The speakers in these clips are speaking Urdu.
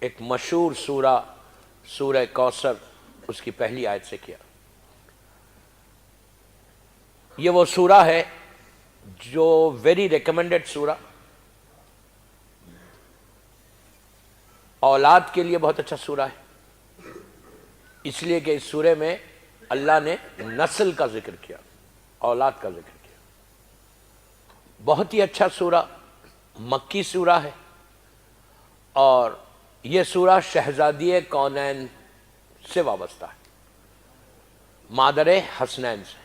ایک مشہور سورہ سورہ کوثر، اس کی پہلی آیت سے کیا۔ یہ وہ سورہ ہے جو ویری ریکمینڈڈ سورہ، اولاد کے لیے بہت اچھا سورہ ہے، اس لیے کہ اس سورے میں اللہ نے نسل کا ذکر کیا، اولاد کا ذکر کیا۔ بہت ہی اچھا سورہ، مکی سورہ ہے، اور یہ سورہ شہزادی کونین سے وابستہ ہے، مادر حسنین سے،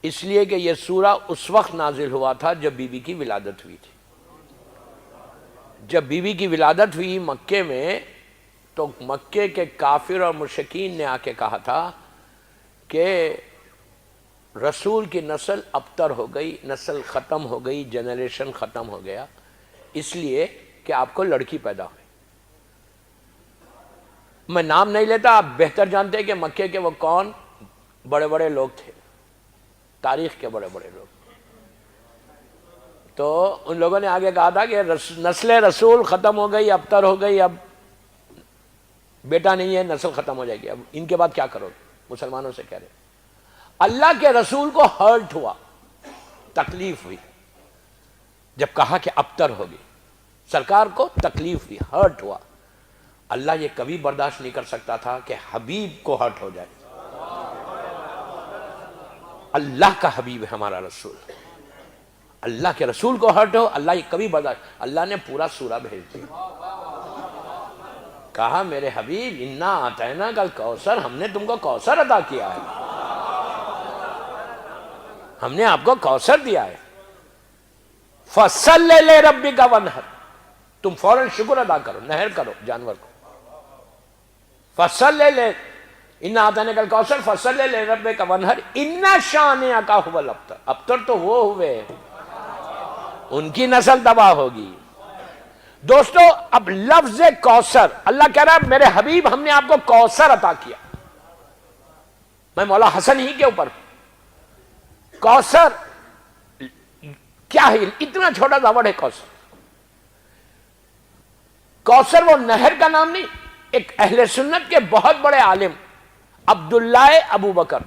اس لیے کہ یہ سورہ اس وقت نازل ہوا تھا جب بی بی کی ولادت ہوئی تھی۔ جب بی بی کی ولادت ہوئی مکے میں، تو مکے کے کافر اور مشرکین نے آ کے کہا تھا کہ رسول کی نسل ابتر ہو گئی، نسل ختم ہو گئی، جنریشن ختم ہو گیا، اس لیے کہ آپ کو لڑکی پیدا ہوئی۔ میں نام نہیں لیتا، آپ بہتر جانتے ہیں کہ مکے کے وہ کون بڑے بڑے لوگ تھے، تاریخ کے بڑے بڑے لوگ۔ تو ان لوگوں نے آگے کہا تھا کہ نسل رسول ختم ہو گئی، ابتر ہو گئی، اب بیٹا نہیں ہے، نسل ختم ہو جائے گی، اب ان کے بعد کیا کرو گے؟ مسلمانوں سے کہہ رہے اللہ کے رسول کو ہرٹ ہوا، تکلیف ہوئی، جب کہا کہ ابتر ہوگی، سرکار کو تکلیف ہوئی، ہرٹ ہوا۔ اللہ یہ کبھی برداشت نہیں کر سکتا تھا کہ حبیب کو ہرٹ ہو جائے۔ اللہ کا حبیب ہے ہمارا رسول، اللہ کے رسول کو ہرٹ ہو، اللہ یہ کبھی برداشت۔ اللہ نے پورا سورہ بھیج دیا، کہا میرے حبیب انا اعطیناک الکوثر، ہم نے تم کو کوثر عطا کیا ہے، ہم نے آپ کو کوثر دیا ہے، فصلی لربک وانحر، تم فوراً شکر ادا کرو، نہر کرو جانور کو، انا اعطیناک الکوثر فصلی لربک وانحر ان شانئک ھو الابتر۔ ابتر تو وہ ہوئے، ان کی نسل تباہ ہوگی۔ دوستو اب لفظ کوثر، اللہ کہہ رہا ہے میرے حبیب ہم نے آپ کو کوثر عطا کیا۔ میں مولا حسن ہی کے اوپر، کوثر کیا ہے؟ اتنا چھوٹا سا ورڈ ہے کوثر۔ کوثر وہ نہر کا نام نہیں، ایک اہل سنت کے بہت بڑے عالم عبداللہ ابو بکر،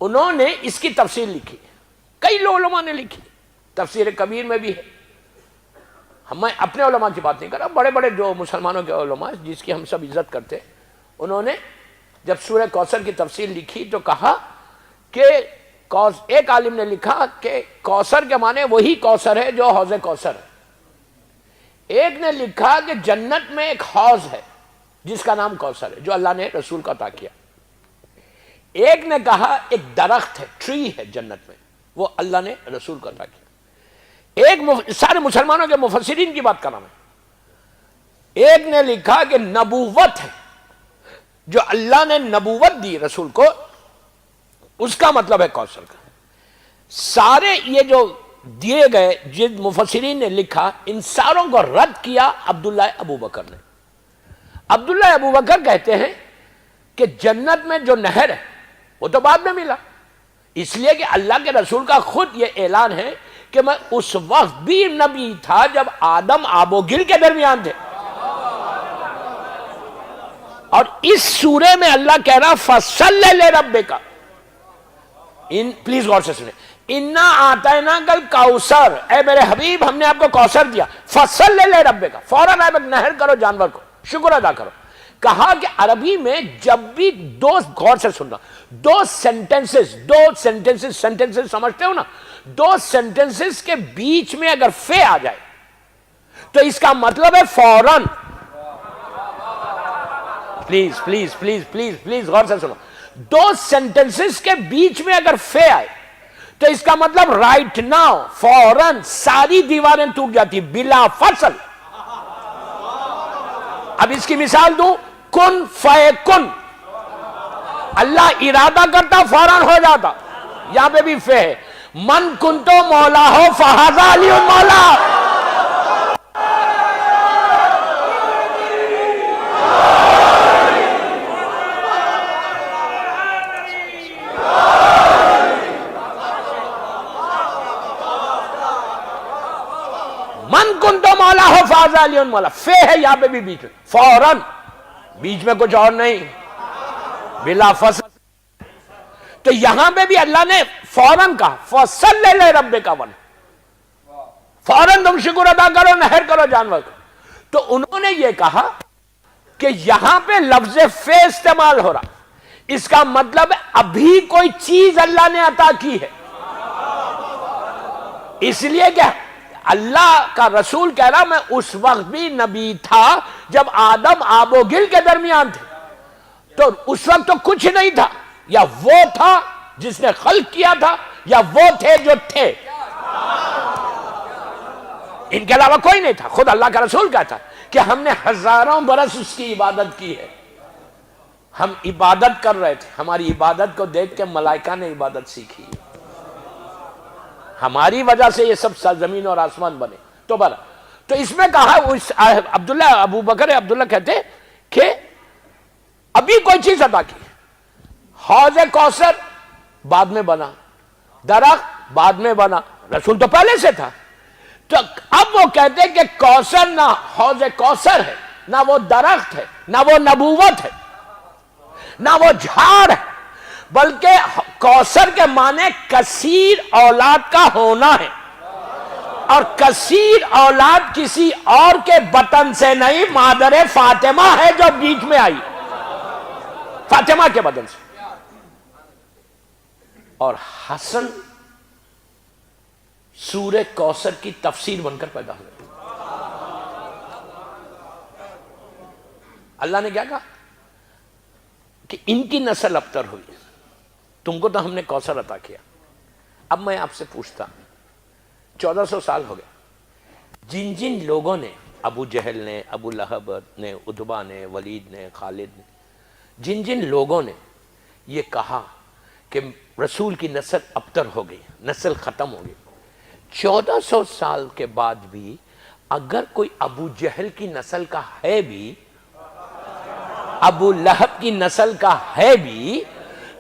انہوں نے اس کی تفسیر لکھی، کئی علماء نے لکھی، تفسیر کبیر میں بھی ہے۔ میں اپنے علماء کی بات نہیں کر رہا، بڑے بڑے جو مسلمانوں کے علماء جس کی ہم سب عزت کرتے ہیں، انہوں نے جب سورہ کوثر کی تفسیر لکھی تو کہا کہ ایک عالم نے لکھا کہ کوثر کے معنی وہی کوثر ہے جو حوض کوثر ہے، ایک نے لکھا کہ جنت میں ایک حوض ہے جس کا نام کوثر ہے جو اللہ نے رسول کو عطا کیا، ایک نے کہا ایک درخت ہے، ٹری ہے جنت میں، وہ اللہ نے رسول کو عطا کیا۔ ایک سارے مسلمانوں کے مفسرین کی بات کر رہا میں، ایک نے لکھا کہ نبوت ہے، جو اللہ نے نبوت دی رسول کو، اس کا مطلب ہے کوثر کا۔ سارے یہ جو دیے گئے جن مفسرین نے لکھا، ان ساروں کو رد کیا عبداللہ ابو بکر نے۔ عبداللہ ابو بکر کہتے ہیں کہ جنت میں جو نہر ہے وہ تو بعد میں ملا، اس لیے کہ اللہ کے رسول کا خود یہ اعلان ہے کہ میں اس وقت بھی نبی تھا جب آدم آب و گل کے درمیان تھے۔ اور اس سورے میں اللہ کہہ رہا فصلی لربک، پلیز غور سے سنیں، انا اعطیناک الکوثر، اے میرے حبیب ہم نے آپ کو کوثر دیا، فصلی لربک، فوراً آپ نہر کرو جانور کو، شکر ادا کرو۔ کہا کہ عربی میں جب بھی دو، غور سے سننا، دو سینٹنسز سمجھتے ہو نا، دو سینٹنسز کے بیچ میں اگر فے آ جائے تو اس کا مطلب ہے فوراً۔ Please please please please please غور سے سنو، دو سینٹنسز کے بیچ میں اگر فے آئے تو اس کا مطلب رائٹ ناؤ، فوراً ساری دیواریں ٹوٹ جاتی بلا فصل۔ اب اس کی مثال دوں، کن فیکن، اللہ ارادہ کرتا فوراً ہو جاتا، یہاں پہ بھی فے ہے، من کنتو مولا ہو فہذا علی مولا۔ من کنت مولا ہو فاذا علی مولا، فے ہے یہاں پہ بھی بیچ میں، فوراً، بیچ میں کچھ اور نہیں، بلا فصل. تو یہاں پہ بھی اللہ نے فوراً کہا فَصَلِّ لِرَبِّكَ وَانْحَرْ، فوراً تم شکر ادا کرو، نہر کرو جانور کو. تو انہوں نے یہ کہا کہ یہاں پہ لفظ فے استعمال ہو رہا، اس کا مطلب ہے ابھی کوئی چیز اللہ نے عطا کی ہے. اس لیے کہ اللہ کا رسول کہہ رہا میں اس وقت بھی نبی تھا جب آدم آب و گل کے درمیان تھے، تو اس وقت تو کچھ نہیں تھا، یا وہ تھا جس نے خلق کیا تھا، یا وہ تھے جو تھے، ان کے علاوہ کوئی نہیں تھا. خود اللہ کا رسول کہتا کہ ہم نے ہزاروں برس اس کی عبادت کی ہے، ہم عبادت کر رہے تھے، ہماری عبادت کو دیکھ کے ملائکہ نے عبادت سیکھی، ہماری وجہ سے یہ سب زمین اور آسمان بنے. تو اس میں کہا عبداللہ ابو بکر عبداللہ کہتے کہ ابھی کوئی چیز عطا کی، حوض کوثر بعد میں بنا، درخت بعد میں بنا، رسول تو پہلے سے تھا. تو اب وہ کہتے کہ کوثر نہ حوض کوثر ہے، نہ وہ درخت ہے، نہ وہ نبوت ہے، نہ وہ جھاڑ ہے، بلکہ کوثر کے معنی کثیر اولاد کا ہونا ہے، اور کثیر اولاد کسی اور کے بطن سے نہیں، مادر فاطمہ ہے جو بیچ میں آئی، فاطمہ کے بدن سے. اور حسن سورہ کوثر کی تفسیر بن کر پیدا ہوئے. اللہ نے کیا کہا کہ ان کی نسل ابتر ہوئی، تم کو تو ہم نے کوثر عطا کیا. اب میں آپ سے پوچھتا ہوں، 1400 سال ہو گئے، جن جن لوگوں نے، ابو جہل نے، ابو لہب نے، عتبہ نے، ولید نے، خالد نے، جن جن لوگوں نے یہ کہا کہ رسول کی نسل ابتر ہو گئی، نسل ختم ہو گئی، 1400 سال کے بعد بھی اگر کوئی ابو جہل کی نسل کا ہے بھی، ابو لہب کی نسل کا ہے بھی،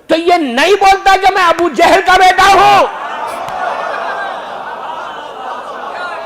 تو یہ نہیں بولتا کہ میں ابو جہل کا بیٹا ہوں.